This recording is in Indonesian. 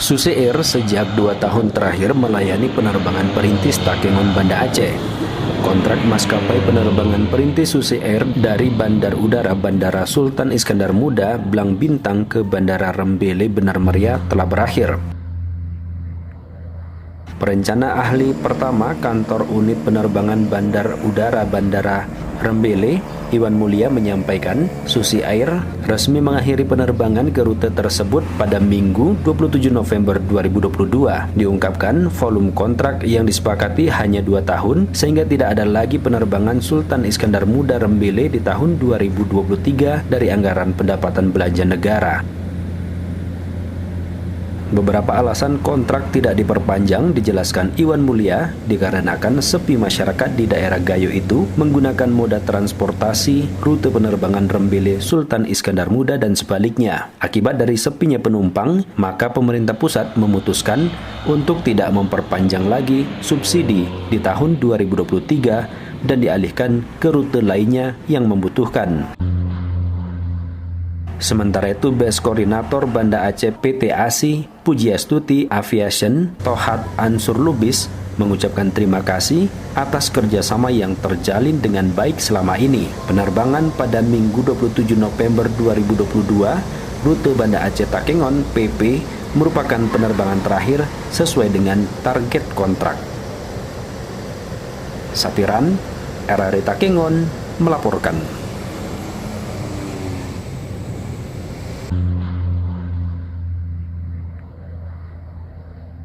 Susi Air sejak 2 tahun terakhir melayani penerbangan perintis Takengon Banda Aceh. Kontrak maskapai penerbangan perintis Susi Air dari Bandar Udara Bandara Sultan Iskandar Muda, Blang Bintang ke Bandara Rembele Benar Meriah telah berakhir. Perencana ahli pertama Kantor Unit Penerbangan Bandar Udara Bandara Rembele, Iwan Mulia menyampaikan, Susi Air resmi mengakhiri penerbangan ke rute tersebut pada Minggu 27 November 2022. Diungkapkan, volume kontrak yang disepakati hanya 2 tahun, sehingga tidak ada lagi penerbangan Sultan Iskandar Muda Rembele di tahun 2023 dari anggaran pendapatan belanja negara. Beberapa alasan kontrak tidak diperpanjang dijelaskan Iwan Mulia dikarenakan sepi masyarakat di daerah Gayo itu menggunakan moda transportasi rute penerbangan Rembele Sultan Iskandar Muda dan sebaliknya. Akibat dari sepinya penumpang, maka pemerintah pusat memutuskan untuk tidak memperpanjang lagi subsidi di tahun 2023 dan dialihkan ke rute lainnya yang membutuhkan. Sementara itu, Base Koordinator Banda Aceh PT ASI, Pujiastuti Aviation, Tohat Ansur Lubis, mengucapkan terima kasih atas kerjasama yang terjalin dengan baik selama ini. Penerbangan pada Minggu 27 November 2022, rute Banda Aceh Takengon PP merupakan penerbangan terakhir sesuai dengan target kontrak. Sapiran, RRI Takengon melaporkan.